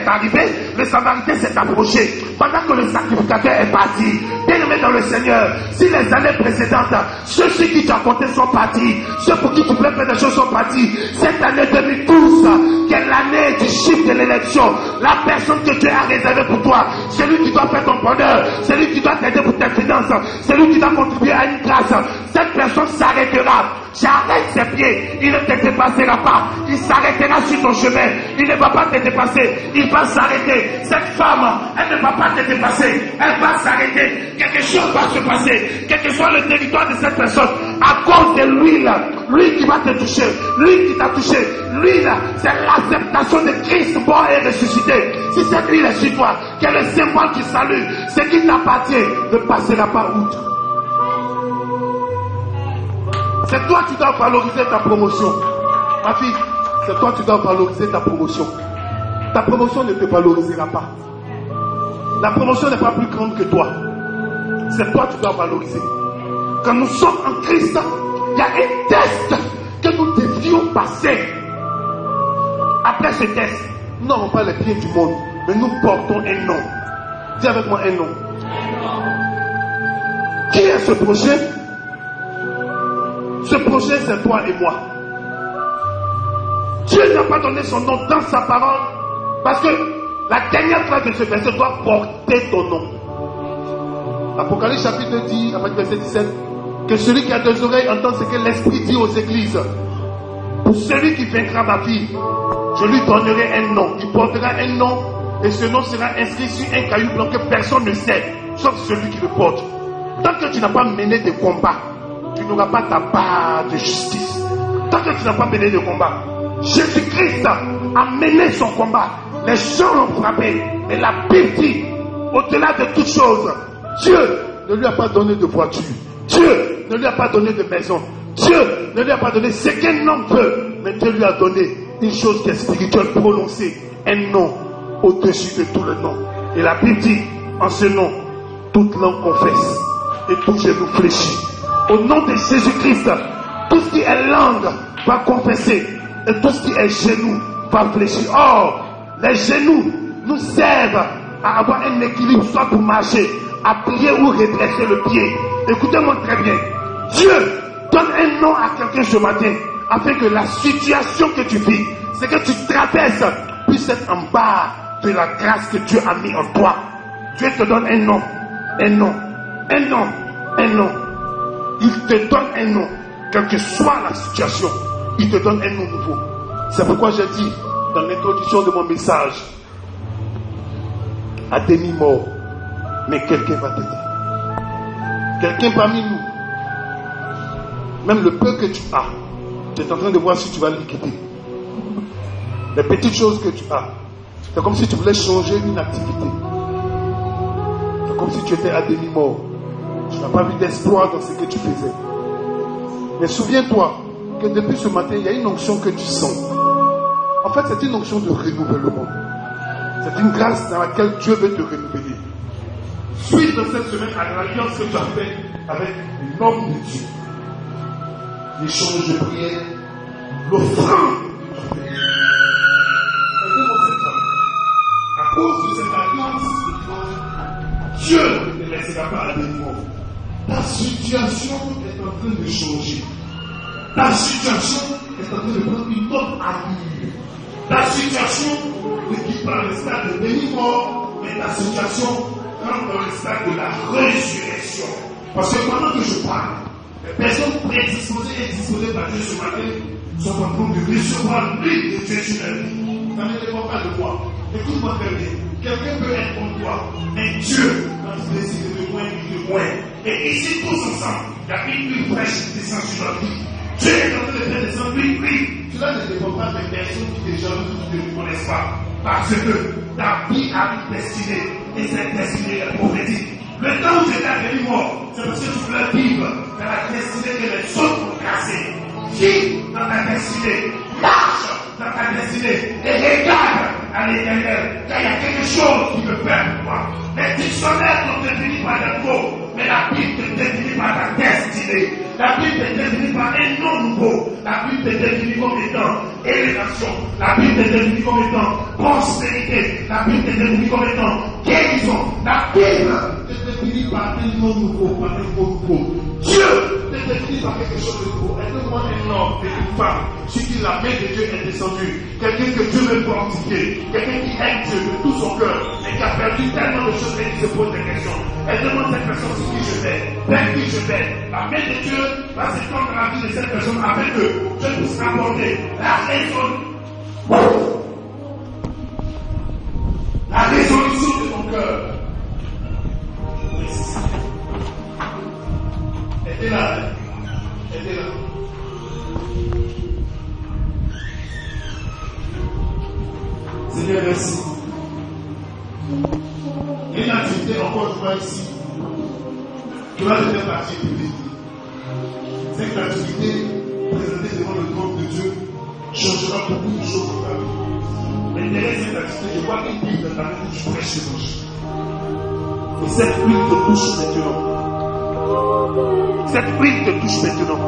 est arrivé, le Samaritain s'est approché. Pendant que le sacrificateur est parti, bien-aimé dans le Seigneur, si les années précédentes, ceux-ci qui t'ont compté sont partis, ceux pour qui tu voulais faire des choses sont partis, cette année 2012, qui est l'année du chiffre de l'élection, la personne que Dieu a réservée pour toi, celui qui doit faire ton bonheur, celui qui doit t'aider pour tes finances, celui qui doit contribuer à une grâce, cette personne s'arrêtera. J'arrête ses pieds, il ne te dépassera pas, il s'arrêtera sur ton chemin, il ne va pas te dépasser, il va s'arrêter. Cette femme, elle ne va pas te dépasser, elle va s'arrêter, quelque chose va se passer, quel que soit le territoire de cette personne, à cause de l'huile, l'huile qui va te toucher, l'huile qui t'a touché, l'huile, c'est l'acceptation de Christ mort et ressuscité. Si cette huile est sur toi, qui est le symbole du salut, ce qui t'appartient ne passera pas outre. C'est toi qui dois valoriser ta promotion. Ma fille, c'est toi qui dois valoriser ta promotion. Ta promotion ne te valorisera pas. La promotion n'est pas plus grande que toi. C'est toi qui dois valoriser. Quand nous sommes en Christ, il y a un test que nous devions passer. Après ce test, nous n'avons pas les pieds du monde, mais nous portons un nom. Dis avec moi un nom. Qui est ce projet? Ce projet, c'est toi et moi. Dieu n'a pas donné son nom dans sa parole parce que la dernière phrase de ce verset doit porter ton nom. Apocalypse chapitre 10, avec verset 17, que celui qui a deux oreilles entende ce que l'Esprit dit aux églises. Pour celui qui vaincra ma fille, je lui donnerai un nom. Il portera un nom et ce nom sera inscrit sur un caillou blanc que personne ne sait, sauf celui qui le porte. Tant que tu n'as pas mené de combat, tu n'auras pas ta part de justice. Tant que tu n'as pas mené de combat, Jésus-Christ a mené son combat. Les gens l'ont frappé. Mais la Bible dit, au-delà de toutes choses, Dieu ne lui a pas donné de voiture. Dieu ne lui a pas donné de maison. Dieu ne lui a pas donné ce qu'un homme peut. Mais Dieu lui a donné une chose qui est spirituelle, prononcée, un nom au-dessus de tout le nom. Et la Bible dit, en ce nom, toute langue confesse et tout genou fléchit. Au nom de Jésus-Christ, tout ce qui est langue va confesser et tout ce qui est genou va fléchir. Or, les genoux nous servent à avoir un équilibre, soit pour marcher, à plier ou redresser le pied. Écoutez-moi très bien. Dieu donne un nom à quelqu'un ce matin afin que la situation que tu vis, ce que tu traverses, puisse être en bas de la grâce que Dieu a mis en toi. Dieu te donne un nom, un nom, un nom, un nom. Il te donne un nom, quelle que soit la situation, il te donne un nom nouveau. C'est pourquoi j'ai dit dans l'introduction de mon message, à demi-mort, mais quelqu'un va t'aider. Quelqu'un parmi nous, même le peu que tu as, tu es en train de voir si tu vas liquider. Les petites choses que tu as, c'est comme si tu voulais changer une activité. C'est comme si tu étais à demi-mort. Tu n'as pas vu d'espoir dans ce que tu faisais. Mais souviens-toi que depuis ce matin, il y a une onction que tu sens. En fait, c'est une onction de renouvellement. C'est une grâce dans laquelle Dieu veut te renouveler. Suite de cette semaine à l'alliance que tu as faite avec l'homme de Dieu. L'échange de prière, l'offrande que tu as faite. À cause de cette alliance, Dieu ne te laissera pas à demi-mort. Ta situation est en train de changer. Ta situation est en train de prendre une autre allure. Ta situation ne quitte pas le stade de demi-mort, mais ta situation rentre dans le stade de la résurrection. Parce que pendant que je parle, les personnes prédisposées et disposées par Dieu ce matin sont en train de recevoir l'huile de Dieu sur leur vie. Ça ne dépend pas de moi. Écoute-moi très bien. Quelqu'un peut être comme toi, mais Dieu, quand il décide de moins, il te moins. Et ici, tous ensemble, il y a une huile fraîche qui descend sur notre vie. Dieu est en train de faire descendre une huile. Cela ne dépend pas des personnes qui te jalousent ou qui ne te connaissent pas. Parce que ta vie a une destinée, et cette destinée est prophétique. Le temps où tu étais à demi-mort, c'est parce que tu voulais vivre dans la destinée que les autres ont tracée. Vis dans ta destinée, marche dans ta destinée, et regarde à l'Éternel, car il y a quelque chose qui me fait pour moi. Les dictionnaires sont définis par des mots, mais la Bible est définie par ta destinée. La Bible est définie par un nom nouveau. La Bible est définie comme étant élévation. La Bible est définie comme étant prospérité. La Bible est définie comme étant guérison. La Bible est définie par un nom nouveau, par un mot nouveau. Dieu est défini par quelque chose de nouveau. Aide-moi un homme et une femme sur qui la main de Dieu est descendue. Quelqu'un que Dieu veut fortifier. Quelqu'un qui aime Dieu de tout son cœur et qui a perdu tellement de choses et qui se pose des questions. Aide-moi cette personne sur qui je vais, vers qui je vais. La main de Dieu va s'étendre dans la vie de cette personne afin que Dieu puisse apporter la résolution de ton cœur. Elle est là. Elle est là. Seigneur, merci. Il y a une activité encore une fois ici qui va devenir partie publique. Cette activité présentée devant le trône de Dieu changera beaucoup de choses dans ta vie. Mais derrière cette activité, je vois une Bible dans ta main où tu prêches l'évangile. Et cette huile te touche maintenant. Cette huile te touche maintenant.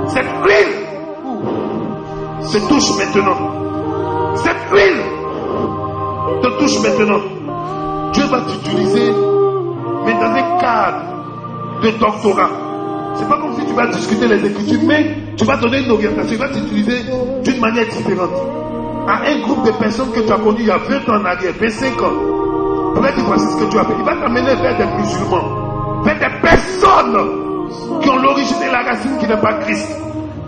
Cette huile se touche maintenant. Cette huile te touche maintenant. Dieu va t'utiliser, mais dans un cadre de doctorat. C'est pas comme si tu vas discuter les Écritures, mais tu vas donner une orientation. Il va t'utiliser d'une manière différente. À un groupe de personnes que tu as connu il y a 20 ans en arrière, 25 ans, pour dire voici ce que tu as fait. Il va t'amener vers des musulmans, vers des personnes qui ont l'origine et la racine qui n'est pas Christ.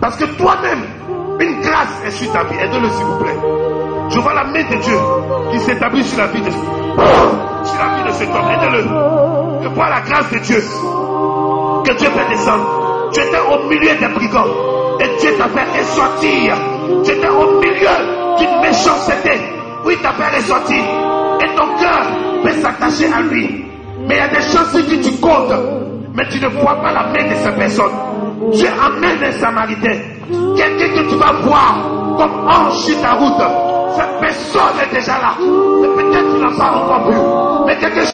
Parce que toi-même, une grâce est sur ta vie. Aide-le s'il vous plaît. Je vois la main de Dieu qui s'établit sur la vie de cet homme. Aide-le. Je vois la grâce de Dieu que Dieu fait descendre. Tu étais au milieu des brigands et Dieu t'a fait ressortir. Tu étais au milieu d'une méchanceté. Oui, t'a fait ressortir. Et ton cœur peut s'attacher à lui. Mais il y a des choses sur qui tu comptes, mais tu ne vois pas la main de ces personnes. Dieu amène un Samaritain, quelqu'un que tu vas voir comme ange sur ta route. Cette personne est déjà là. Et peut-être tu n'as pas encore vu. Mais quelqu'un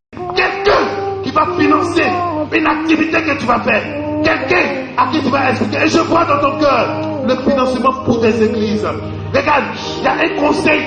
qui va financer une activité que tu vas faire. Quelqu'un à qui tu vas expliquer. Et je vois dans ton cœur le financement pour des églises. Regarde, il y a un conseil.